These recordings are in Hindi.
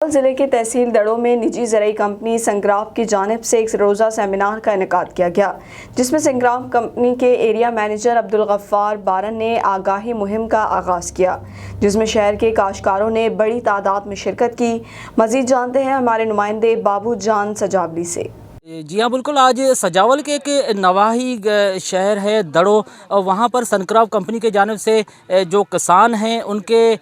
जिले के तहसील दड़ों में निजी ज़राई कंपनी संग्राफ की जानिब से एक रोज़ा सेमिनार का इनेकाद किया गया, जिसमें संग्राफ कंपनी के एरिया मैनेजर अब्दुल गफ्फार बारन ने आगाही मुहिम का आगाज़ किया, जिसमें शहर के काश्तकारों ने बड़ी तादाद में शिरकत की। मज़ीद जानते हैं हमारे नुमाइंदे बाबू जान सजावली से। जी हाँ, बिल्कुल। आज सजावल के एक नवाही शहर है दड़ो, और वहाँ पर संक्राफ कंपनी के जानिब से जो किसान हैं उनके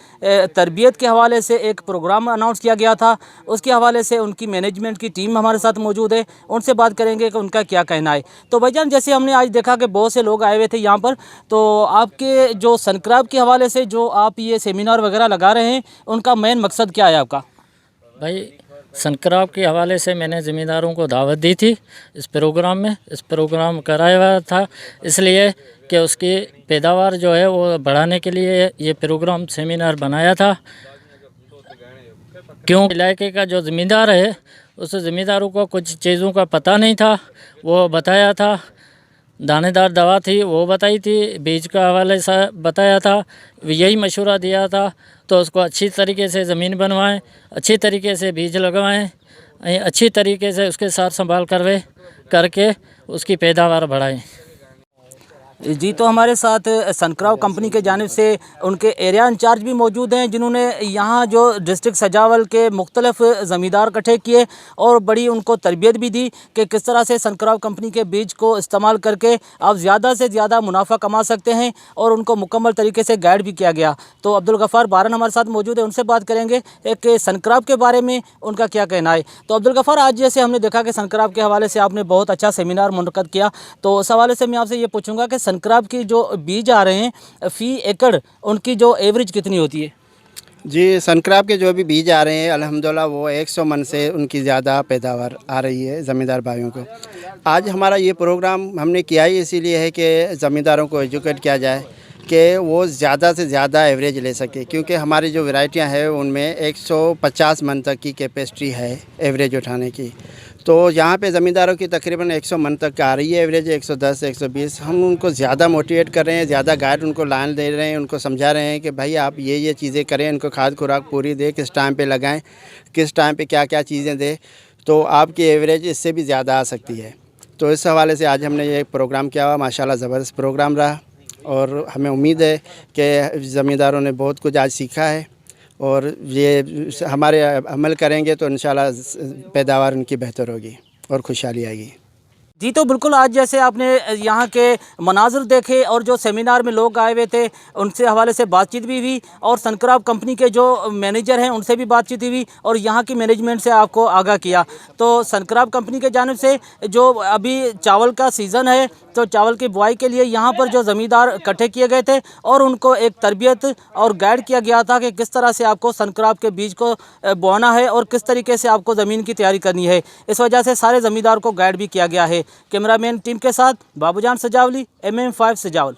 तरबियत के हवाले से एक प्रोग्राम अनाउंस किया गया था। उसके हवाले से उनकी मैनेजमेंट की टीम हमारे साथ मौजूद है, उनसे बात करेंगे कि उनका क्या कहना है। तो भाईजान, जैसे हमने आज देखा कि बहुत से लोग आए हुए थे यहाँ पर, तो आपके जो संक्राफ के हवाले से जो आप ये सेमिनार वगैरह लगा रहे हैं, उनका मेन मकसद क्या है आपका? भाई, संक्राफ के हवाले से मैंने ज़मींदारों को दावत दी थी इस प्रोग्राम कराया हुआ था, इसलिए कि उसकी पैदावार जो है वो बढ़ाने के लिए ये प्रोग्राम सेमिनार बनाया था। क्यों इलाके का जो ज़मींदार है उस ज़मींदारों को कुछ चीज़ों का पता नहीं था, वो बताया था। दानेदार दवा थी वो बताई थी, बीज का हवाले से बताया था, यही मशवरा दिया था। तो उसको अच्छी तरीके से ज़मीन बनवाएं, अच्छी तरीके से बीज लगवाएं, अच्छी तरीके से उसके साथ संभाल करके उसकी पैदावार बढ़ाएं। जी, तो हमारे साथ संक्राफ कंपनी के जानिब से उनके एरिया इंचार्ज भी मौजूद हैं, जिन्होंने यहाँ जो डिस्ट्रिक्ट सजावल के मुख्तलिफ ज़मींदार इकट्ठे किए और बड़ी उनको तरबियत भी दी कि किस तरह से संक्राफ कंपनी के बीज को इस्तेमाल करके आप ज़्यादा से ज़्यादा मुनाफा कमा सकते हैं, और उनको मुकम्मल तरीके से गाइड भी किया गया। तो अब्दुल गफ्फार बारन हमारे साथ मौजूद है, उनसे बात करेंगे एक संक्राफ के बारे में उनका क्या कहना है। तो अब्दुल गफ्फार, आज जैसे हमने देखा कि संक्राफ के हवाले से आपने बहुत अच्छा सेमिनार मुनक़द किया, तो उस हवाले से मैं आपसे ये पूछूंगा कि संक्राफ की जो बीज आ रहे हैं फ़ी एकड़ उनकी जो एवरेज कितनी होती है? जी, संक्राफ के जो भी बीज आ रहे हैं अल्हम्दुलिल्लाह वो 100 मन से उनकी ज़्यादा पैदावार आ रही है ज़मींदार भाइयों को। आज हमारा ये प्रोग्राम हमने किया ही इसीलिए है कि ज़मींदारों को एजुकेट किया जाए कि वो ज़्यादा से ज़्यादा एवरेज ले सके, क्योंकि हमारी जो वैरायटियां हैं उनमें 150 मन तक की कैपेसिटी है एवरेज उठाने की। तो यहाँ पे ज़मींदारों की तकरीबन 100 मन तक आ रही है एवरेज, 110 120। हम उनको ज़्यादा मोटिवेट कर रहे हैं, ज़्यादा गाइड उनको लाइन दे रहे हैं, उनको समझा रहे हैं कि भाई आप ये चीज़ें करें, इनको खाद खुराक पूरी दें, किस टाइम पे लगाएं, किस टाइम पे क्या क्या चीज़ें दें, तो आपकी एवरेज इससे भी ज़्यादा आ सकती है। तो इस हवाले से आज हमने ये प्रोग्राम किया हुआ, माशाल्लाह ज़बरदस्त प्रोग्राम रहा, और हमें उम्मीद है कि ज़मींदारों ने बहुत कुछ आज सीखा है, और ये हमारे अमल करेंगे तो इंशाल्लाह पैदावार उनकी बेहतर होगी और खुशहाली आएगी। जी, तो बिल्कुल, आज जैसे आपने यहाँ के मनाज़िर देखे और जो सेमिनार में लोग आए हुए थे उनसे हवाले से बातचीत भी हुई, और संक्राफ कंपनी के जो मैनेजर हैं उनसे भी बातचीत हुई, और यहाँ की मैनेजमेंट से आपको आगाह किया। तो संक्राफ कंपनी के जानिब से जो अभी चावल का सीज़न है, तो चावल की बुआई के लिए यहाँ पर जो ज़मींदार इकट्ठे किए गए थे और उनको एक तरबियत और गाइड किया गया था कि किस तरह से आपको संक्राफ के बीज को बोना है और किस तरीके से आपको ज़मीन की तैयारी करनी है। इस वजह से सारे ज़मींदार को गाइड भी किया गया है। कैमरामैन टीम के साथ बाबूजान सजावली, MM5 सजावल।